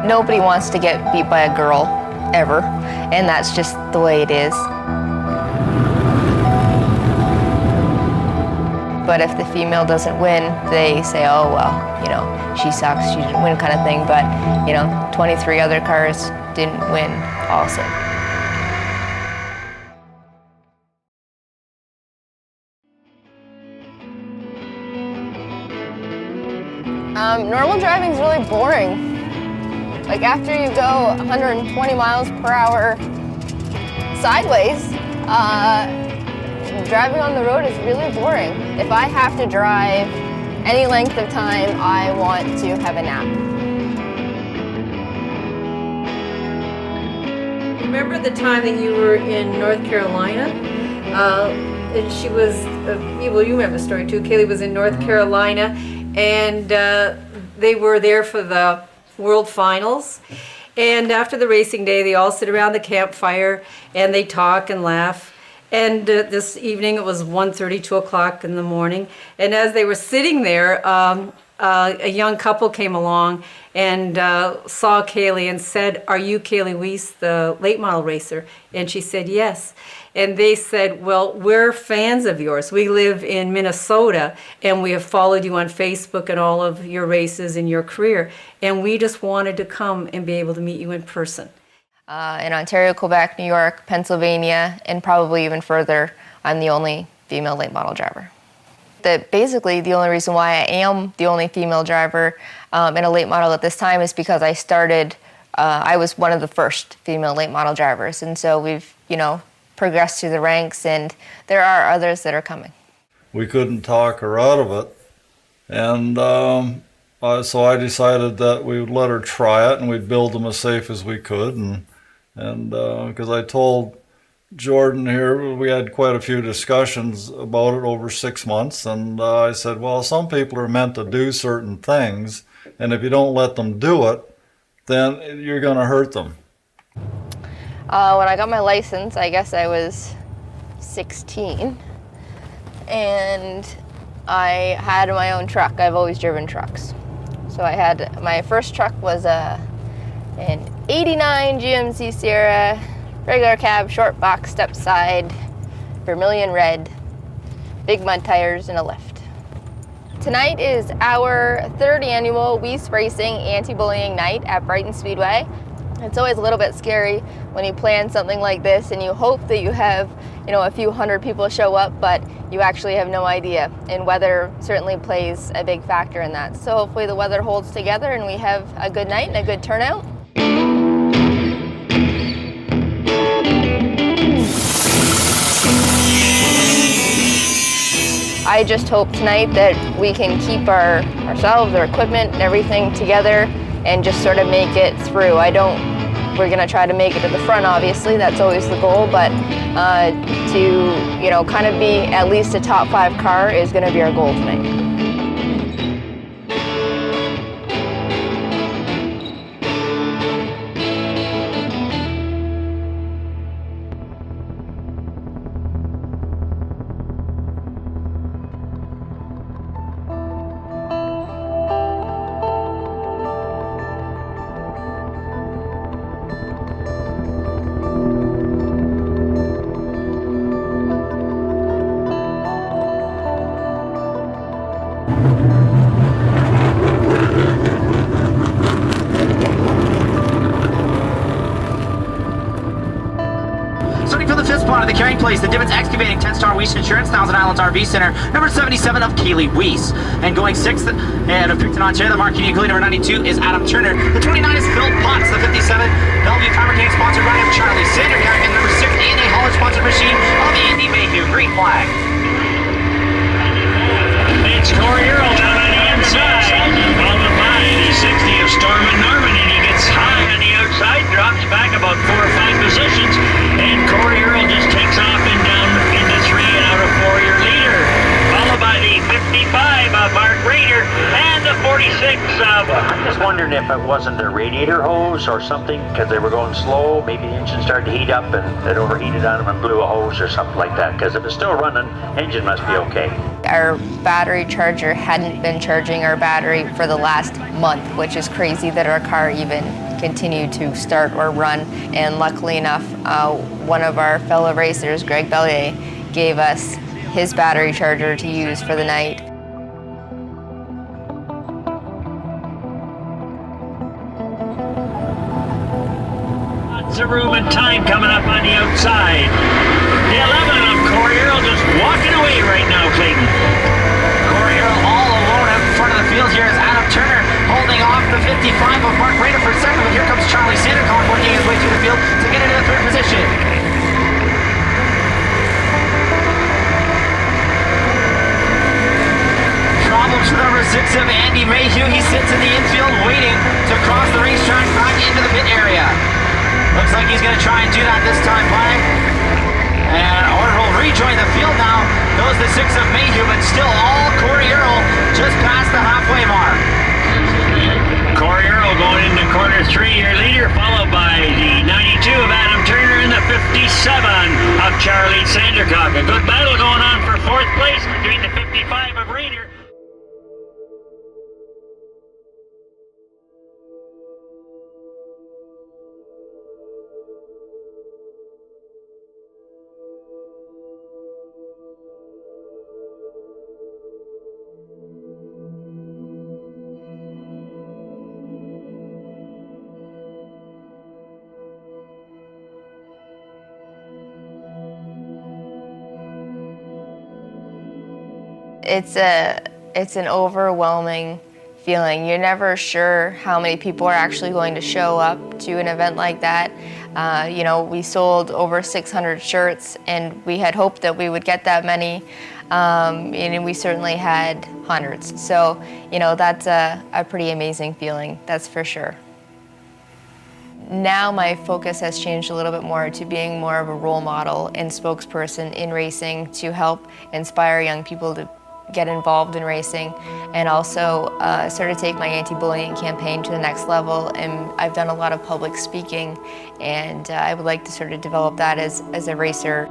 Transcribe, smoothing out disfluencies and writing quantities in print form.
Nobody wants to get beat by a girl, ever, and that's just the way it is. But if the female doesn't win, they say, oh, well, you know, she sucks, she didn't win kind of thing. But, you know, 23 other cars didn't win also. Normal driving is really boring. Like after you go 120 miles per hour sideways, driving on the road is really boring. If I have to drive any length of time, I want to have a nap. Remember the time that you were in North Carolina? And she was, well, you remember the story too. Kaylee was in North Carolina, and they were there for the World Finals. And after the racing day, they all sit around the campfire and they talk and laugh. And this evening, it was 1:30, 2 o'clock in the morning. And as they were sitting there, a young couple came along and saw Kaylee and said, "Are you Kaylee Weiss, the late model racer?" And she said, "Yes." And they said, "Well, we're fans of yours. We live in Minnesota, and we have followed you on Facebook and all of your races and your career. And we just wanted to come and be able to meet you in person." In Ontario, Quebec, New York, Pennsylvania, and probably even further, I'm the only female late model driver. Basically, the only reason why I am the only female driver in a late model at this time is because I was one of the first female late model drivers. And so we've, progressed through the ranks, and there are others that are coming. We couldn't talk her out of it. And so I decided that we would let her try it and we'd build them as safe as we could. And because I told Jordan here, we had quite a few discussions about it over 6 months, and I said, well, some people are meant to do certain things, and if you don't let them do it, then you're going to hurt them. When I got my license, I guess I was 16, and I had my own truck. I've always driven trucks. So my first truck was an '89 GMC Sierra, regular cab, short box, step side, vermilion red, big mud tires, and a lift. Tonight is our third annual Weiss Racing Anti-Bullying Night at Brighton Speedway. It's always a little bit scary when you plan something like this and you hope that you have, a few hundred people show up, but you actually have no idea. And weather certainly plays a big factor in that. So hopefully the weather holds together and we have a good night and a good turnout. I just hope tonight that we can keep ourselves, our equipment, and everything together and just sort of make it through. We're gonna try to make it to the front, obviously, that's always the goal, but to, kind of be at least a top 5 car is gonna be our goal tonight. The carrying place, the Divots Excavating, 10-star Weiss Insurance, Thousand Islands RV Center, number 77 of Kaylee Weiss. And going 6th and of Picton, Ontario, the Marquis Nicolini, number 92 is Adam Turner. The 29 is Phil Potts, the 57, Bellevue Fabricating, sponsored by Charlie Sander Garrick, and number 60 in a Holler sponsored machine of the Indy Mayhew. Green flag. It's Corey Earl down on the inside, followed by the 60 of Stormin Norman, and he gets high on the outside, drops back about 4 or 5 positions, and Corey Earl just takes off and down into 3 and out of 4-year leader, followed by the 55 of Mark Rader and the 46 of... I'm just wondering if it wasn't a radiator hose or something, because they were going slow, maybe the engine started to heat up and it overheated on them and blew a hose or something like that, because if it's still running, engine must be okay. Our battery charger hadn't been charging our battery for the last month, which is crazy that our car even continue to start or run. And luckily enough, one of our fellow racers, Greg Bellier, gave us his battery charger to use for the night. Lots of room and time coming up on the outside. The 11 of Corey Earl just walking away right now, Clayton. Corey Earl all alone in front of the field here is Adam Turner holding off the 55 of Mark Rader for second, but here comes Charlie Sandercock working his way through the field to get into the third position. Problems for number 6 of Andy Mayhew. He sits in the infield waiting to cross the racetrack back into the pit area. Looks like he's going to try and do that this time, Mike. And Orr will rejoin the field now. Goes the 6 of Mayhew, but still all Corey Earl just past the halfway mark. Corey Earl going into corner 3, your leader, followed by the 92 of Adam Turner and the 57 of Charlie Sandercock. A good battle going on for 4th place between the 55 of Rader. It's an overwhelming feeling. You're never sure how many people are actually going to show up to an event like that. You know, we sold over 600 shirts, and we had hoped that we would get that many, and we certainly had hundreds. So, you know, that's a pretty amazing feeling, that's for sure. Now my focus has changed a little bit more to being more of a role model and spokesperson in racing to help inspire young people to get involved in racing, and also sort of take my anti-bullying campaign to the next level. And I've done a lot of public speaking, and I would like to sort of develop that as a racer.